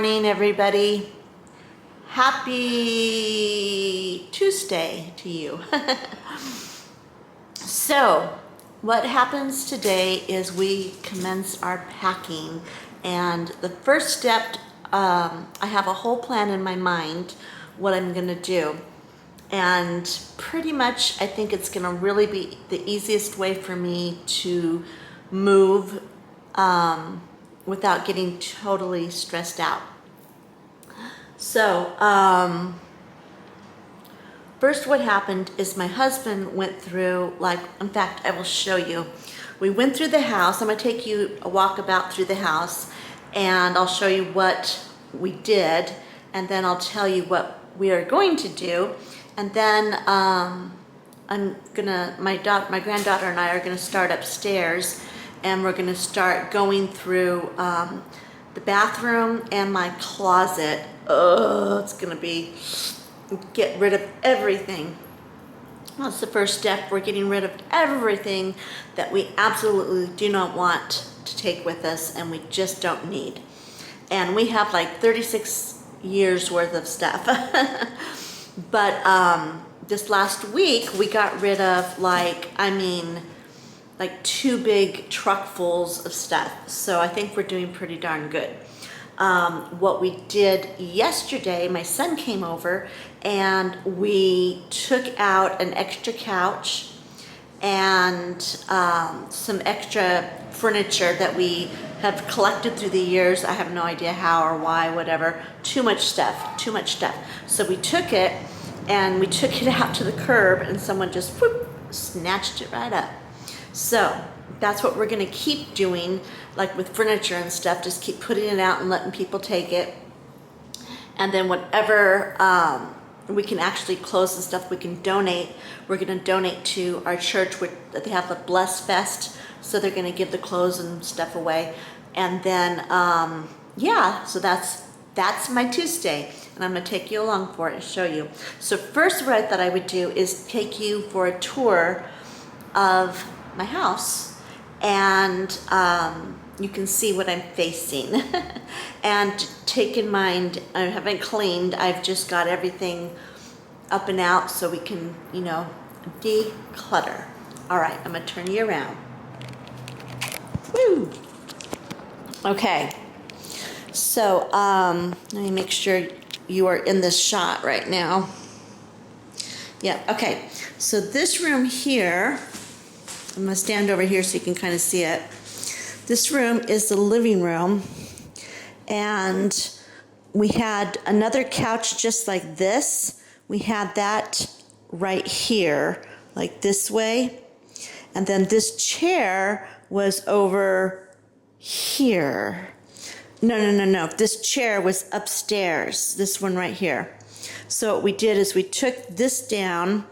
morning, everybody. Happy Tuesday to you. So, what happens today is we commence our packing, and the first step, I have a whole plan in my mind what I'm going to do, and pretty much I think it's going to really be the easiest way for me to move without getting totally stressed out. So, first what happened is my husband went through, in fact, I will show you. We went through the house. I'm going to take you a walkabout through the house, and I'll show you what we did, and then I'll tell you what we are going to do. And then my granddaughter and I are gonna start upstairs, and we're gonna start going through the bathroom and my closet. Oh, it's gonna be get rid of everything. That's the first step. We're getting rid of everything that we absolutely do not want to take with us and we just don't need. And we have like 36 years worth of stuff. But this last week we got rid of like 2 big truckfuls of stuff. So I think we're doing pretty darn good. What we did yesterday, my son came over and we took out an extra couch and some extra furniture that we have collected through the years. I have no idea how or why, whatever. Too much stuff. So we took it and we took it out to the curb, and someone just whoop, snatched it right up. So that's what we're gonna keep doing, like with furniture and stuff, just keep putting it out and letting people take it. And then whatever we can actually close and stuff we can donate, we're gonna donate to our church. They have a Bless Fest, so they're gonna give the clothes and stuff away. And then, yeah, so that's my Tuesday, and I'm gonna take you along for it and show you. So first what I thought I would do is take you for a tour of my house, and you can see what I'm facing. And take in mind, I haven't cleaned, I've just got everything up and out so we can, declutter. All right, I'm gonna turn you around. Woo! Okay, so let me make sure you are in this shot right now. Yeah, okay, so this room here, I'm gonna stand over here so you can kind of see it. This room is the living room, and we had another couch just like this. We had that right here, like this way. And then this chair was over here. No. This chair was upstairs, this one right here. So what we did is we took this down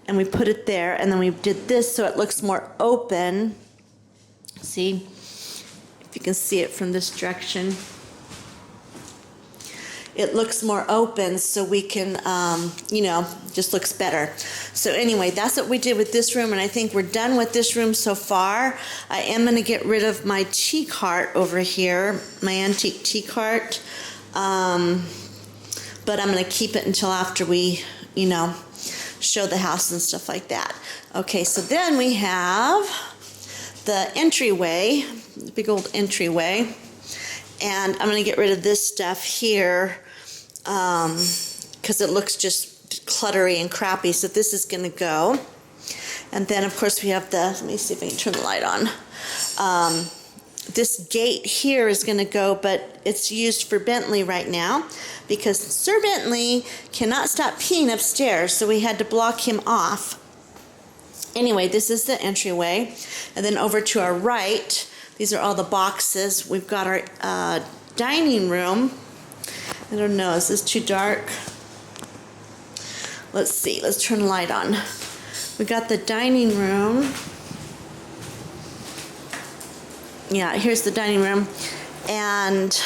and we put it there, and then we did this so it looks more open. See, if you can see it from this direction. It looks more open so we can, just looks better. So anyway, that's what we did with this room, and I think we're done with this room so far. I am going to get rid of my tea cart over here, my antique tea cart, but I'm going to keep it until after we, show the house and stuff like that. Okay, so then we have the entryway, the big old entryway, and I'm going to get rid of this stuff here because it looks just cluttery and crappy, so this is going to go. And then of course we have let me see if I can turn the light on. This gate here is going to go, but it's used for Bentley right now because Sir Bentley cannot stop peeing upstairs, so we had to block him off. Anyway, this is the entryway, and then over to our right, these are all the boxes. We've got our dining room. I don't know, is this too dark? Let's see, let's turn the light on. We got the dining room. Yeah, here's the dining room, and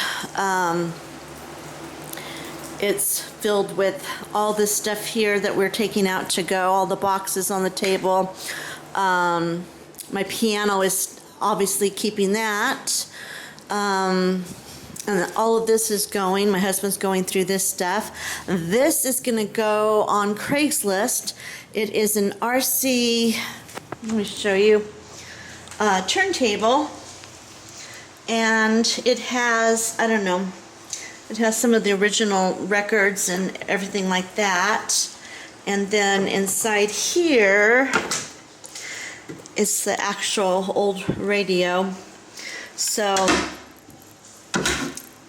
it's filled with all this stuff here that we're taking out to go, all the boxes on the table. My piano is obviously keeping that. And all of this is going, my husband's going through this stuff. This is gonna go on Craigslist. It is an RC, let me show you, turntable. And it has, I don't know, it has some of the original records and everything like that. And then inside here is the actual old radio. So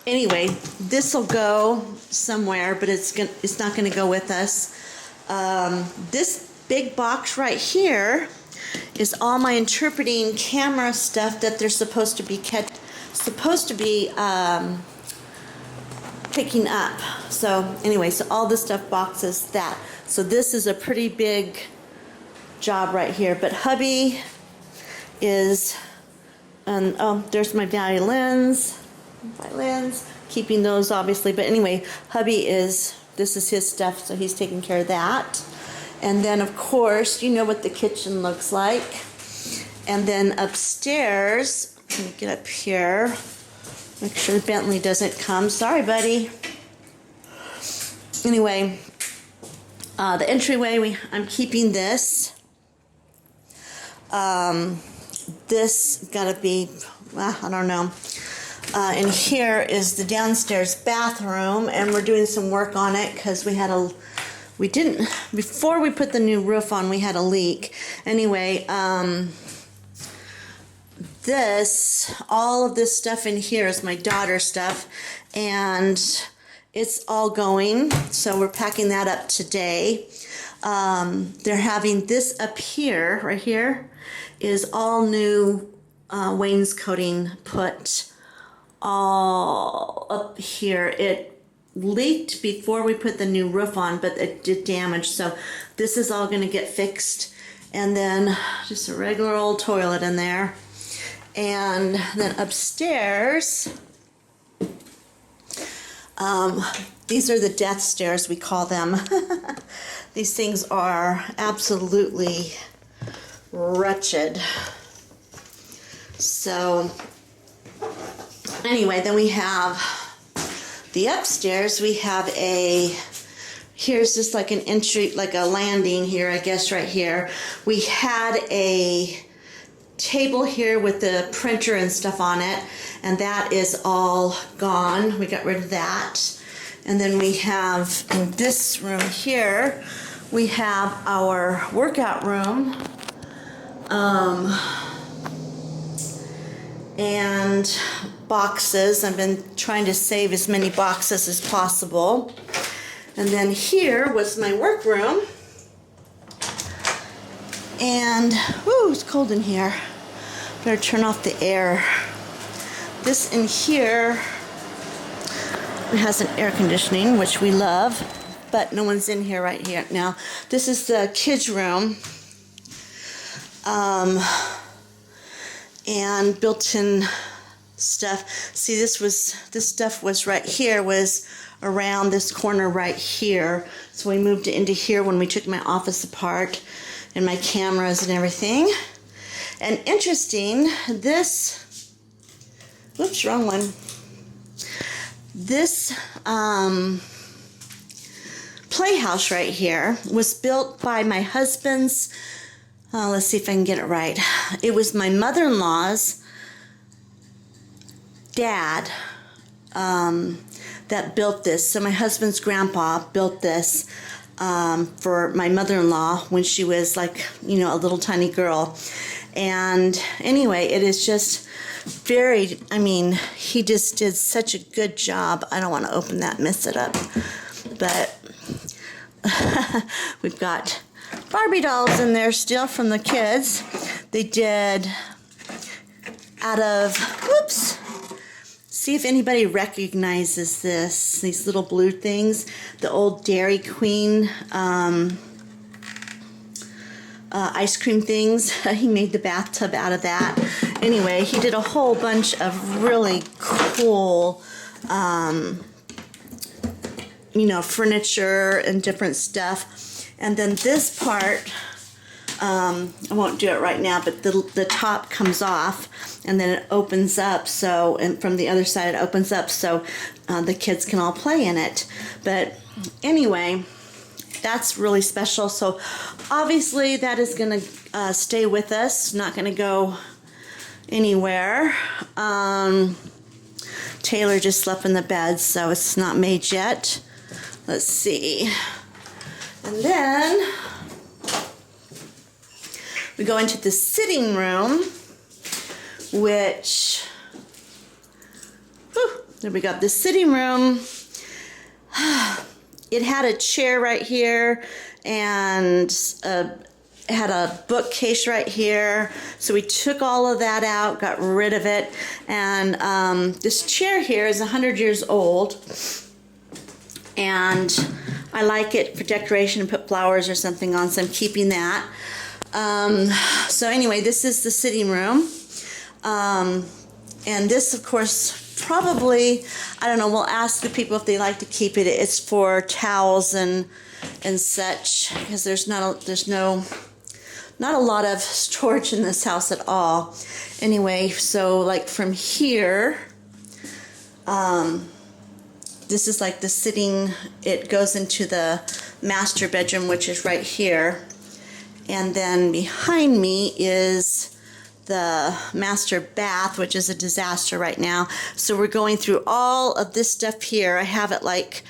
anyway, this will go somewhere, but it's not going to go with us. This big box right here is all my interpreting camera stuff that they're supposed to be picking up. So anyway, so all this stuff boxes that. So this is a pretty big job right here. But hubby is, and oh, there's my violins, keeping those obviously. But anyway, hubby is, this is his stuff, so he's taking care of that. And then of course, you know what the kitchen looks like. And then upstairs, let me get up here, make sure Bentley doesn't come. Sorry, buddy. Anyway, the entryway, I'm keeping this. This gotta be, I don't know. And here is the downstairs bathroom, and we're doing some work on it because before we put the new roof on, we had a leak. Anyway, all of this stuff in here is my daughter's stuff, and it's all going, so we're packing that up today. They're having this up here, right here, is all new wainscoting put all up here. It leaked before we put the new roof on, but it did damage, so this is all going to get fixed. And then just a regular old toilet in there. And then upstairs, these are the death stairs, we call them. These things are absolutely wretched. So anyway, then we have the upstairs. We have here's just like an entry, like a landing here, I guess, right here. We had a table here with the printer and stuff on it, and that is all gone. We got rid of that. And then we have in this room here, we have our workout room, and boxes. I've been trying to save as many boxes as possible. And then here was my workroom. And, whoo, it's cold in here. Better turn off the air. This in here has an air conditioning, which we love, but no one's in here right here now. This is the kids' room. And built-in stuff. See, this stuff was right here, was around this corner right here. So we moved it into here when we took my office apart, and my cameras and everything. And interesting, this, whoops, wrong one. This playhouse right here was built by my husband's, let's see if I can get it right. It was my mother-in-law's dad that built this. So my husband's grandpa built this for my mother-in-law when she was like, you know, a little tiny girl. And anyway, it is just very, I mean, he just did such a good job. I don't want to open that, mess it up. But we've got Barbie dolls in there still from the kids. They did out of, whoops, see if anybody recognizes this, these little blue things, the old Dairy Queen ice cream things. He made the bathtub out of that. Anyway, he did a whole bunch of really cool you know, furniture and different stuff. And then this part I won't do it right now, but the top comes off and then it opens up, so, and from the other side it opens up so the kids can all play in it. But anyway, that's really special. So obviously that is going to stay with us, not going to go anywhere. Taylor just slept in the bed, so it's not made yet. Let's see. And then we go into the sitting room, which, there we go, the sitting room. It had a chair right here and had a bookcase right here. So we took all of that out, got rid of it. And this chair here is 100 years old. And I like it for decoration and put flowers or something on, so I'm keeping that. So anyway, this is the sitting room. And this, of course, probably, I don't know, we'll ask the people if they like to keep it. It's for towels and such, because there's not a lot of storage in this house at all. Anyway, so like from here, this is like the sitting, it goes into the master bedroom, which is right here. And then behind me is the master bath, which is a disaster right now. So we're going through all of this stuff here. I have it like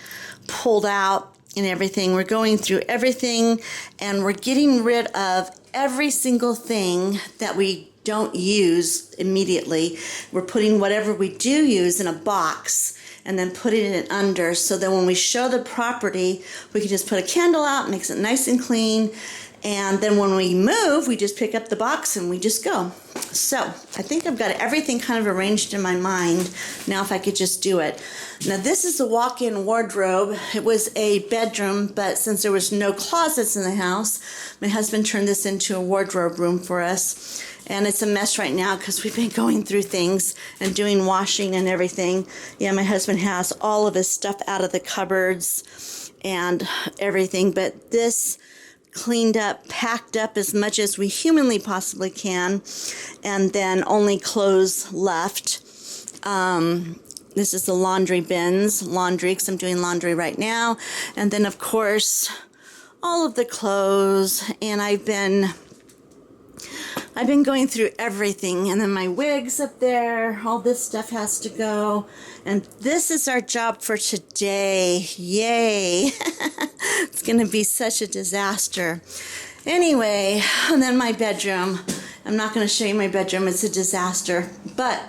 pulled out and everything. We're going through everything and we're getting rid of every single thing that we don't use immediately. We're putting whatever we do use in a box and then putting it under, so that when we show the property, we can just put a candle out, makes it nice and clean. And then when we move, we just pick up the box and we just go. So I think I've got everything kind of arranged in my mind. Now if I could just do it. Now this is a walk-in wardrobe. It was a bedroom, but since there was no closets in the house, my husband turned this into a wardrobe room for us. And it's a mess right now because we've been going through things and doing washing and everything. Yeah, my husband has all of his stuff out of the cupboards and everything, but this cleaned up, packed up as much as we humanly possibly can, and then only clothes left. This is the laundry bins, laundry, because I'm doing laundry right now. And then, of course, all of the clothes, and I've been going through everything, and then my wigs up there, all this stuff has to go. And this is our job for today. Yay. It's going to be such a disaster. Anyway, and then my bedroom. I'm not going to show you my bedroom. It's a disaster. But,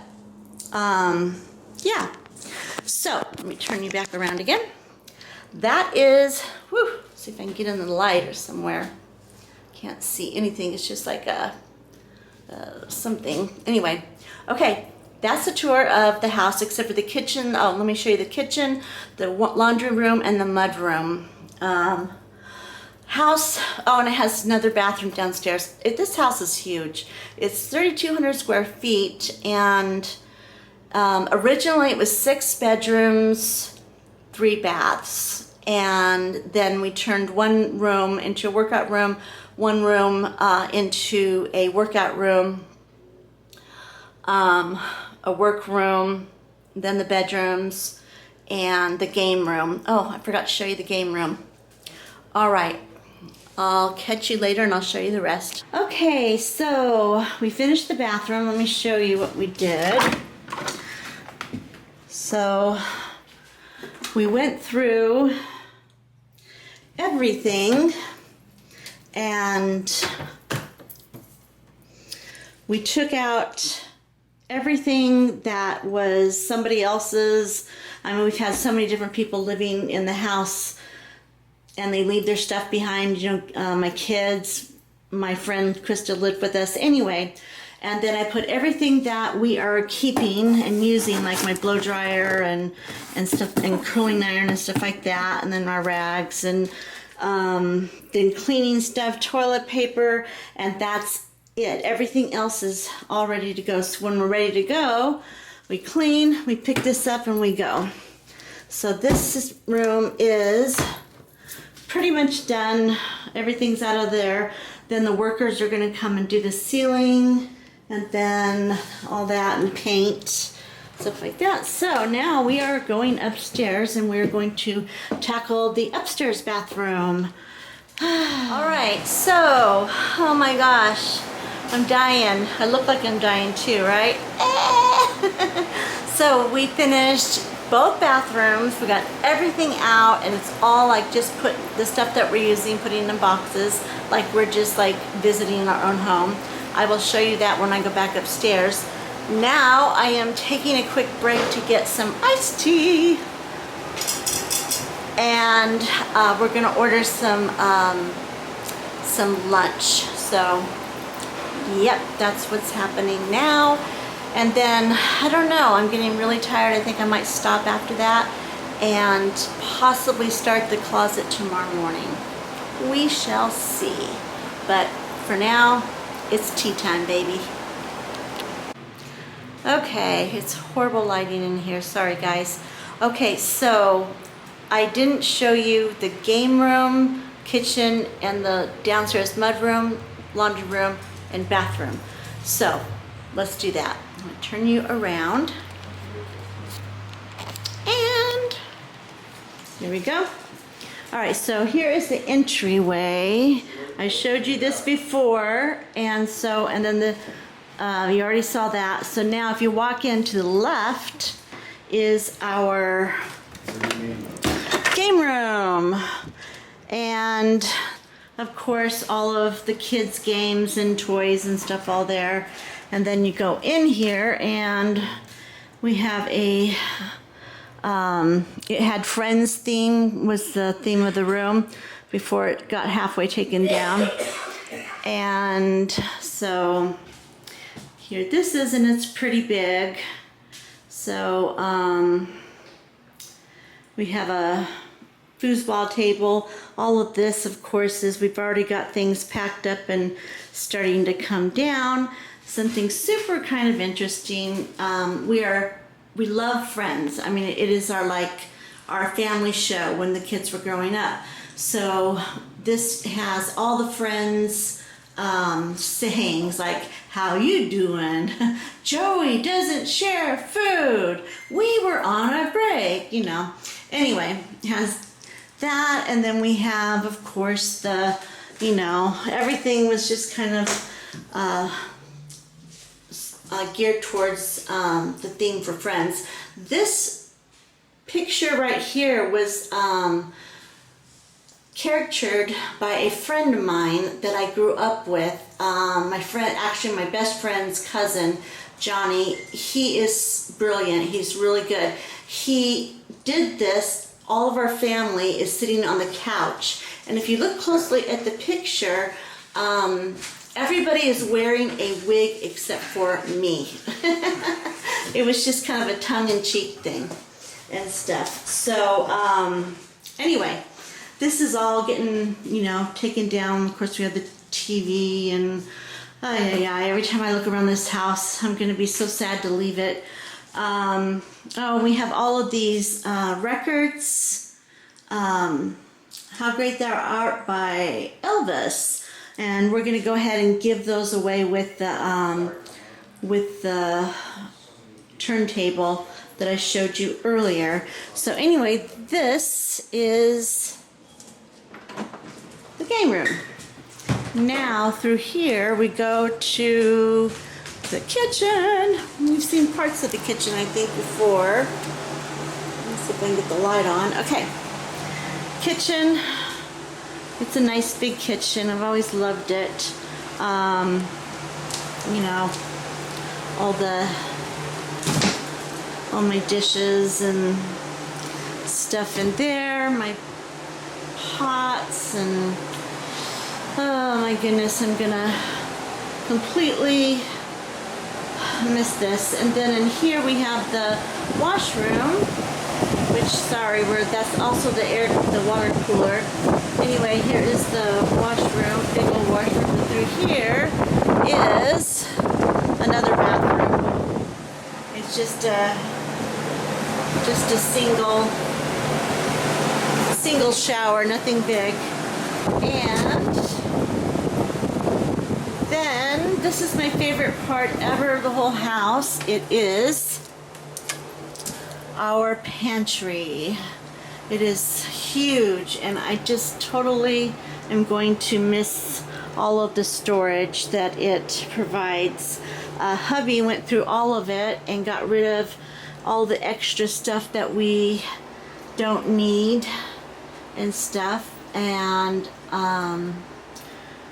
yeah. So, let me turn you back around again. That is, see if I can get in the light or somewhere. Can't see anything. It's just like a something. Anyway, okay, that's a tour of the house except for the kitchen. Oh, let me show you the kitchen, the laundry room, and the mud room. House, oh, and it has another bathroom downstairs. This house is huge. It's 3,200 square feet, and originally it was 6 bedrooms, 3 baths, and then we turned one room into a workout room, one room into a workout room, a work room, then the bedrooms, and the game room. Oh, I forgot to show you the game room. All right, I'll catch you later and I'll show you the rest. Okay, so we finished the bathroom. Let me show you what we did. So we went through everything, and we took out everything that was somebody else's. I mean, we've had so many different people living in the house and they leave their stuff behind. You know, my kids, my friend Krista lived with us anyway. And then I put everything that we are keeping and using, like my blow dryer and stuff, and curling iron and stuff like that, and then our rags, and then cleaning stuff, toilet paper, and that's it. Everything else is all ready to go. So when we're ready to go, we clean, we pick this up, and we go. So this room is pretty much done. Everything's out of there. Then the workers are gonna come and do the ceiling and then all that and paint, stuff like that. So now we are going upstairs and we're going to tackle the upstairs bathroom. All right, so, oh my gosh, I'm dying. I look like I'm dying too, right? So we finished both bathrooms. We got everything out and it's all like just put the stuff that we're using, putting in boxes, like we're just like visiting our own home. I will show you that when I go back upstairs. Now I am taking a quick break to get some iced tea. And we're gonna order some lunch. So, yep, that's what's happening now. And then, I don't know, I'm getting really tired. I think I might stop after that and possibly start the closet tomorrow morning. We shall see. But for now, it's tea time, baby. Okay, it's horrible lighting in here. Sorry, guys. Okay, so I didn't show you the game room, kitchen, and the downstairs mudroom, laundry room, and bathroom. So let's do that. I'm gonna turn you around. And here we go. All right, so here is the entryway. I showed you this before, and then you already saw that. So now if you walk in to the left is our game room. And of course, all of the kids' games and toys and stuff all there. And then you go in here and we have it had Friends theme was the theme of the room before it got halfway taken down. And so here this is, and it's pretty big. So we have a foosball table. All of this, of course, is we've already got things packed up and starting to come down. Something super kind of interesting. We love Friends. I mean, it is our family show when the kids were growing up. So this has all the Friends sayings like, "How you doing? Joey doesn't share food. We were on a break," you know. Anyway, it has that, and then we have, of course, everything was just kind of geared towards the theme for Friends. This picture right here was caricatured by a friend of mine that I grew up with. My best friend's cousin, Johnny. He is brilliant. He's really good. He did this. All of our family is sitting on the couch. And if you look closely at the picture, everybody is wearing a wig except for me. It was just kind of a tongue-in-cheek thing and stuff. So anyway, this is all getting, taken down. Of course, we have the TV and every time I look around this house, I'm going to be so sad to leave it. We have all of these records. How Great Thou Art by Elvis. And we're going to go ahead and give those away with the turntable that I showed you earlier. So anyway, this is the game room. Now through here we go to the kitchen. We've seen parts of the kitchen, I think, before. Let's see if I can get the light on. Okay. Kitchen. It's a nice big kitchen. I've always loved it. All my dishes and stuff in there, my pots, and oh my goodness, I'm gonna completely miss this. And then in here we have the washroom, which, that's also the water cooler. Anyway, here is the washroom, big old washroom. And through here is another bathroom. It's just a single shower, nothing big. And this is my favorite part ever of the whole house. It is our pantry. It is huge, and I just totally am going to miss all of the storage that it provides. Hubby went through all of it and got rid of all the extra stuff that we don't need and stuff, and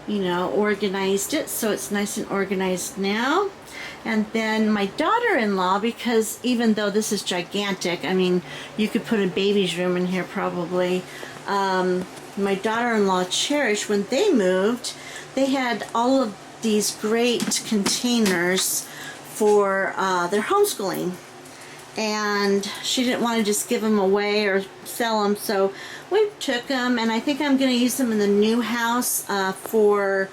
you know, organized it so it's nice and organized now. And then my daughter-in-law, because even though this is gigantic, I mean, you could put a baby's room in here probably. My daughter-in-law, Cherish, when they moved, they had all of these great containers for their homeschooling. And she didn't want to just give them away or sell them, so we took them, and I think I'm going to use them in the new house for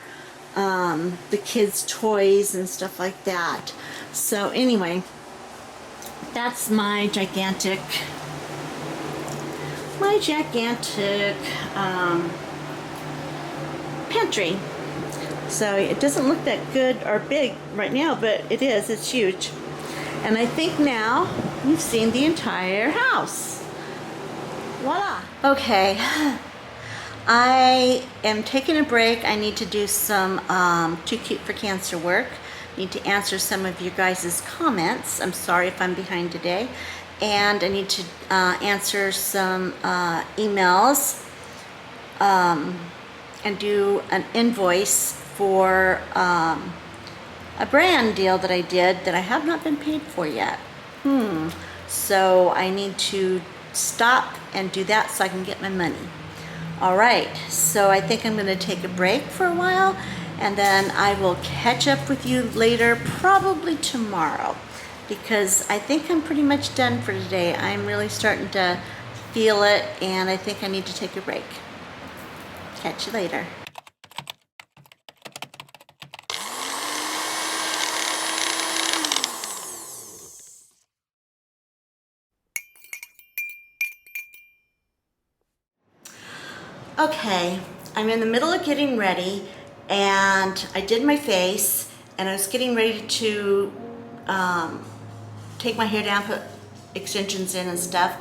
the kids' toys and stuff like that. So anyway, that's my gigantic pantry. So it doesn't look that good or big right now, but it is. It's huge. And I think now you've seen the entire house. Voila. Okay, I am taking a break. I need to do some Too Cute for Cancer work. Need to answer some of you guys' comments. I'm sorry if I'm behind today. And I need to answer some emails and do an invoice for a brand deal that I did that I have not been paid for yet. So I need to stop and do that so I can get my money. All right, so I think I'm going to take a break for a while, and then I will catch up with you later, probably tomorrow, because I think I'm pretty much done for today. I'm really starting to feel it, and I think I need to take a break. Catch you later. Okay, I'm in the middle of getting ready, and I did my face, and I was getting ready to take my hair down, put extensions in and stuff,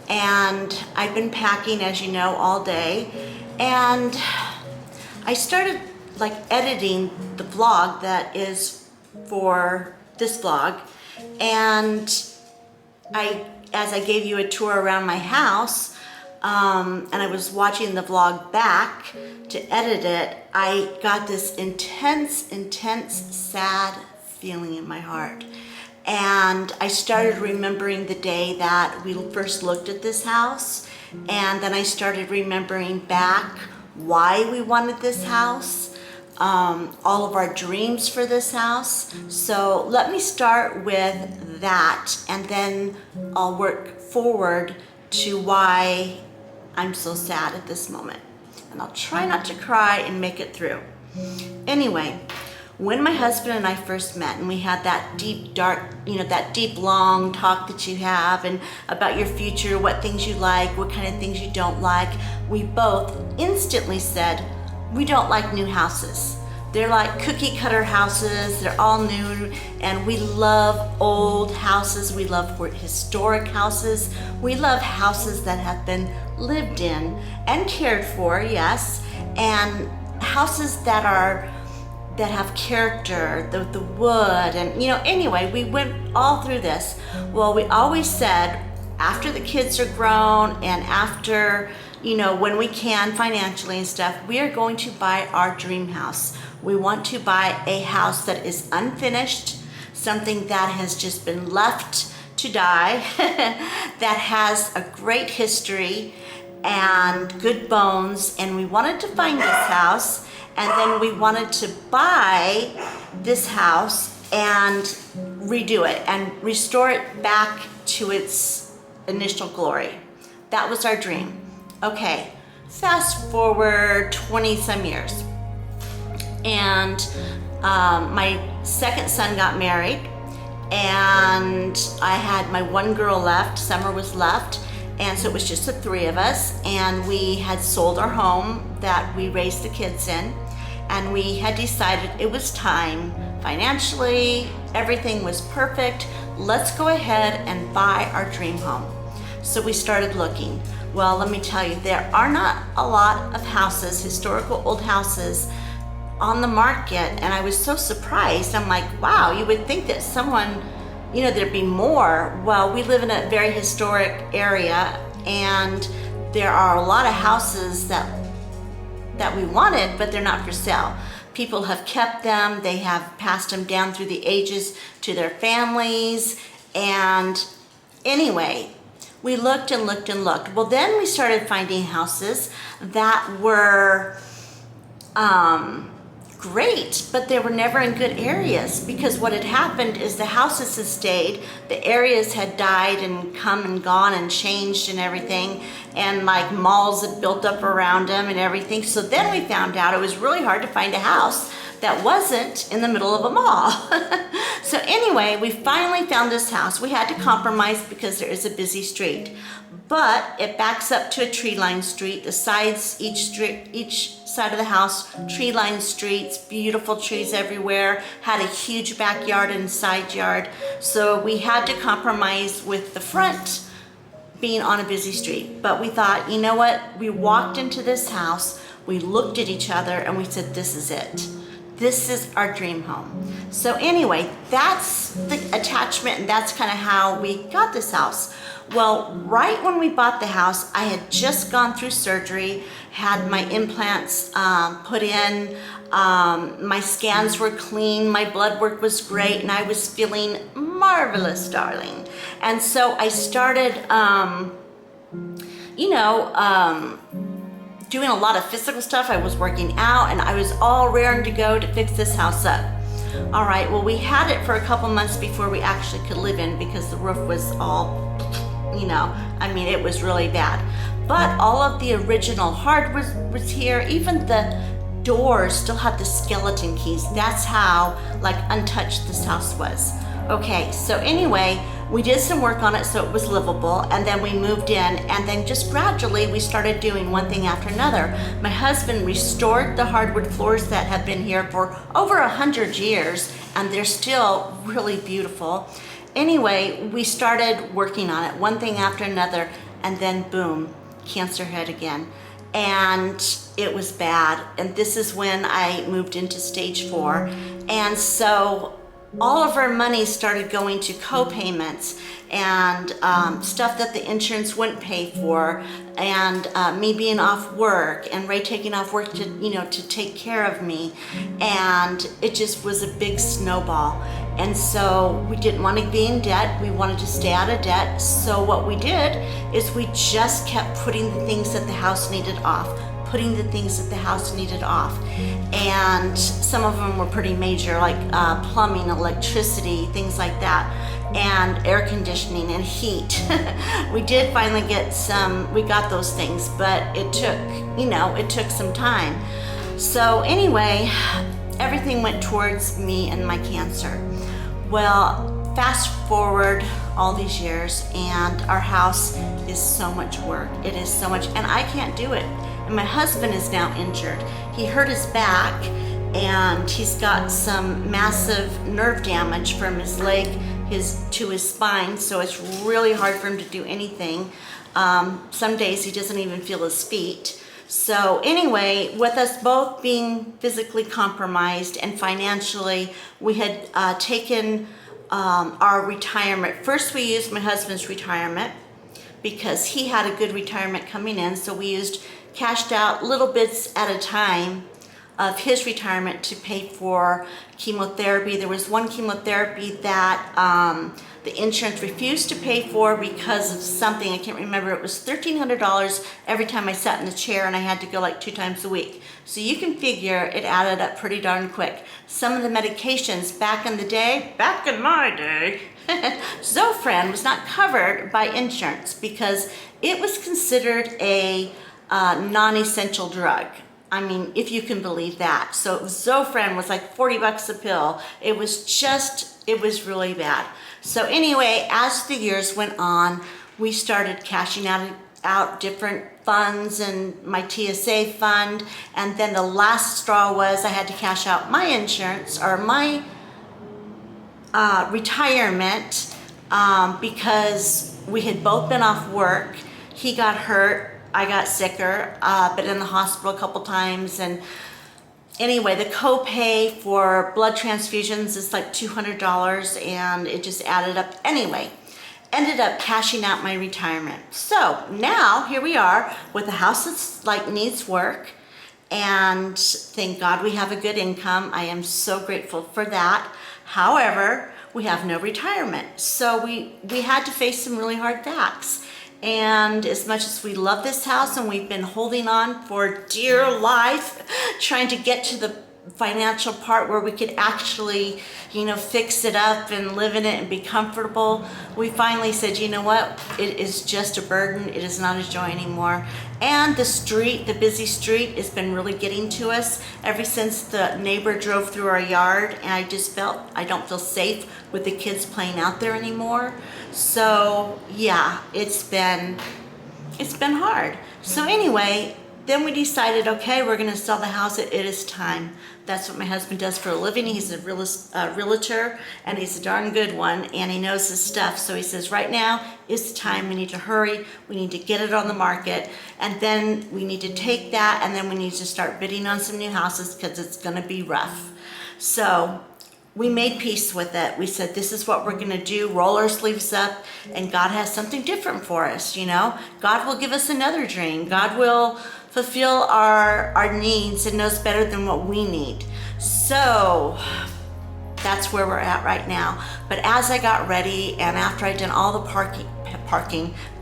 and I've been packing, as you know, all day, and I started like editing the vlog that is for this vlog, and as I gave you a tour around my house, and I was watching the vlog back to edit it, I got this intense, sad feeling in my heart. And I started remembering the day that we first looked at this house, and then I started remembering back why we wanted this house, all of our dreams for this house. So let me start with that, and then I'll work forward to why I'm so sad at this moment. And I'll try not to cry and make it through. Anyway, when my husband and I first met, and we had that deep, dark, that deep, long talk that you have, and about your future, what things you like, what kind of things you don't like, we both instantly said, we don't like new houses. They're like cookie cutter houses, they're all new, and we love old houses, we love historic houses, we love houses that have been lived in and cared for, yes, and houses that have character, the wood, and anyway, we went all through this. Well, we always said, after the kids are grown and after, when we can financially and stuff, we are going to buy our dream house. We want to buy a house that is unfinished, something that has just been left to die, that has a great history and good bones, and we wanted to find this house, and then we wanted to buy this house and redo it and restore it back to its initial glory. That was our dream. Okay, fast forward 20 some years, and my second son got married, and I had my one girl left, Summer was left, and so it was just the three of us, and we had sold our home that we raised the kids in, and we had decided it was time. Financially, everything was perfect. Let's go ahead and buy our dream home. So we started looking. Well, let me tell you, there are not a lot of houses, historical old houses, on the market, and I was so surprised. I'm like, wow, you would think that someone, there'd be more. Well, we live in a very historic area, and there are a lot of houses that we wanted, but they're not for sale. People have kept them, they have passed them down through the ages to their families, and anyway, we looked and looked and looked. Well, then we started finding houses that were great, but they were never in good areas, because what had happened is the houses had stayed, the areas had died and come and gone and changed and everything, and like malls had built up around them and everything. So then we found out it was really hard to find a house that wasn't in the middle of a mall. So anyway, we finally found this house. We had to compromise because there is a busy street, but it backs up to a tree-lined street. The sides, each side of the house, tree-lined streets, beautiful trees everywhere, had a huge backyard and side yard. So we had to compromise with the front being on a busy street. But we thought, you know what? We walked into this house, we looked at each other, and we said, this is it. This is our dream home. So anyway, that's the attachment, and that's kind of how we got this house. Well, right when we bought the house, I had just gone through surgery, had my implants put in, my scans were clean, my blood work was great, and I was feeling marvelous, darling. And so I started, doing a lot of physical stuff. I was working out, and I was all raring to go to fix this house up. All right, well, we had it for a couple months before we actually could live in, because the roof was all, it was really bad. But all of the original hardware was here. Even the doors still had the skeleton keys. That's how untouched this house was. Okay, so anyway, we did some work on it so it was livable, and then we moved in, and then just gradually we started doing one thing after another. My husband restored the hardwood floors that have been here for over 100 years, and they're still really beautiful. Anyway, we started working on it, one thing after another, and then boom, cancer hit again. And it was bad, and this is when I moved into stage 4. And so all of our money started going to co-payments and stuff that the insurance wouldn't pay for, and me being off work and Ray taking off work to take care of me, and it just was a big snowball. And so we didn't want to be in debt. We wanted to stay out of debt. So what we did is we just kept putting the things that the house needed off. And some of them were pretty major, like plumbing, electricity, things like that, and air conditioning and heat. We did finally we got those things, but it took some time. So anyway, everything went towards me and my cancer. Well, fast forward all these years, and our house is so much work. It is so much, and I can't do it. And my husband is now injured. He hurt his back, and he's got some massive nerve damage from his leg to his spine, so it's really hard for him to do anything. Some days he doesn't even feel his feet. So anyway, with us both being physically compromised and financially, we had taken our retirement. First, we used my husband's retirement because he had a good retirement coming in, so we cashed out little bits at a time of his retirement to pay for chemotherapy. There was one chemotherapy that the insurance refused to pay for because of something, I can't remember. It was $1,300 every time I sat in the chair, and I had to go 2 times a week. So you can figure it added up pretty darn quick. Some of the medications back in my day, Zofran was not covered by insurance because it was considered a non-essential drug. I mean, if you can believe that. So Zofran was like $40 a pill. It was really bad. So anyway, as the years went on, we started cashing out out different funds and my TSA fund. And then the last straw was I had to cash out my insurance or my retirement because we had both been off work. He got hurt, I got sicker, been in the hospital a couple times, and anyway, the copay for blood transfusions is like $200 and it just added up. Anyway, ended up cashing out my retirement. So now here we are with a house that's like needs work, and thank God we have a good income. I am so grateful for that. However, we have no retirement. So we had to face some really hard facts. And as much as we love this house and we've been holding on for dear life, trying to get to the financial part where we could actually, fix it up and live in it and be comfortable, we finally said, you know what, it is just a burden. It is not a joy anymore. And the busy street has been really getting to us ever since the neighbor drove through our yard, and I don't feel safe with the kids playing out there anymore. So yeah, it's been hard. So anyway, then we decided, okay, we're gonna sell the house. It is time. That's what my husband does for a living. He's a realtor, and he's a darn good one, and he knows his stuff. So he says, right now is the time. We need to hurry. We need to get it on the market, and then we need to take that, and then we need to start bidding on some new houses because it's gonna be rough. So we made peace with it. We said, this is what we're gonna do, roll our sleeves up, and God has something different for us, God will give us another dream. God will fulfill our needs and knows better than what we need. So that's where we're at right now. But as I got ready and after I'd done all the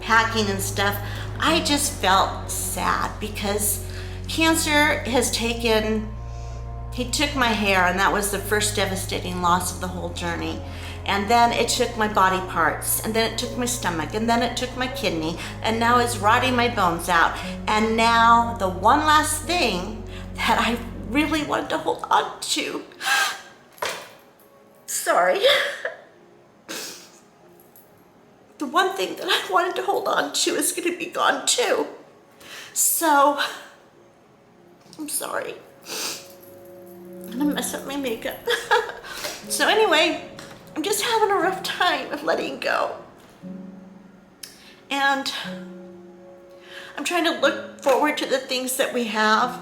packing and stuff, I just felt sad because cancer he took my hair, and that was the first devastating loss of the whole journey. And then it took my body parts, and then it took my stomach, and then it took my kidney, and now it's rotting my bones out. And now the one last thing that I really wanted to hold on to, sorry, the one thing that I wanted to hold on to is gonna be gone too. So, I'm sorry. I'm gonna mess up my makeup. So anyway, I'm just having a rough time of letting go. And I'm trying to look forward to the things that we have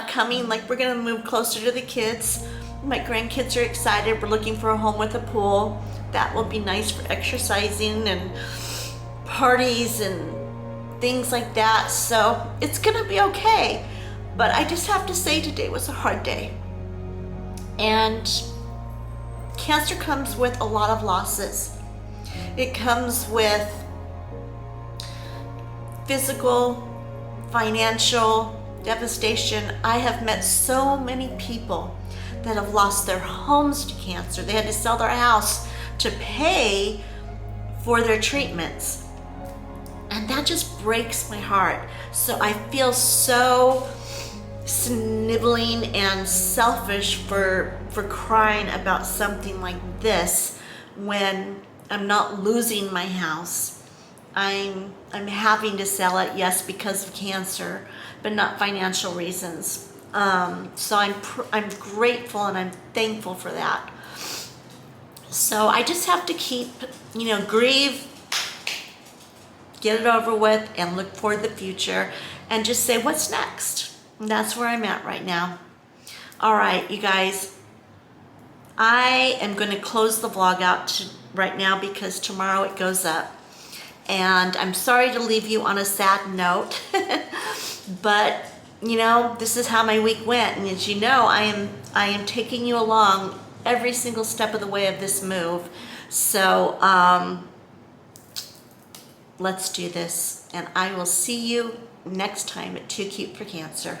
coming. Like, we're gonna move closer to the kids. My grandkids are excited. We're looking for a home with a pool. That will be nice for exercising and parties and things like that. So it's gonna be okay. But I just have to say today was a hard day. And cancer comes with a lot of losses. It comes with physical, financial devastation. I have met so many people that have lost their homes to cancer. They had to sell their house to pay for their treatments. And that just breaks my heart. So I feel so sniveling and selfish for crying about something like this when I'm not losing my house. I'm having to sell it, yes, because of cancer, but not financial reasons. So I'm grateful and I'm thankful for that. So I just have to keep, grieve, get it over with, and look for the future, and just say, what's next? And that's where I'm at right now. All right, you guys, I am going to close the vlog out right now because tomorrow it goes up. And I'm sorry to leave you on a sad note, but this is how my week went. And as you know, I am taking you along every single step of the way of this move. So let's do this, and I will see you next time at Too Cute for Cancer.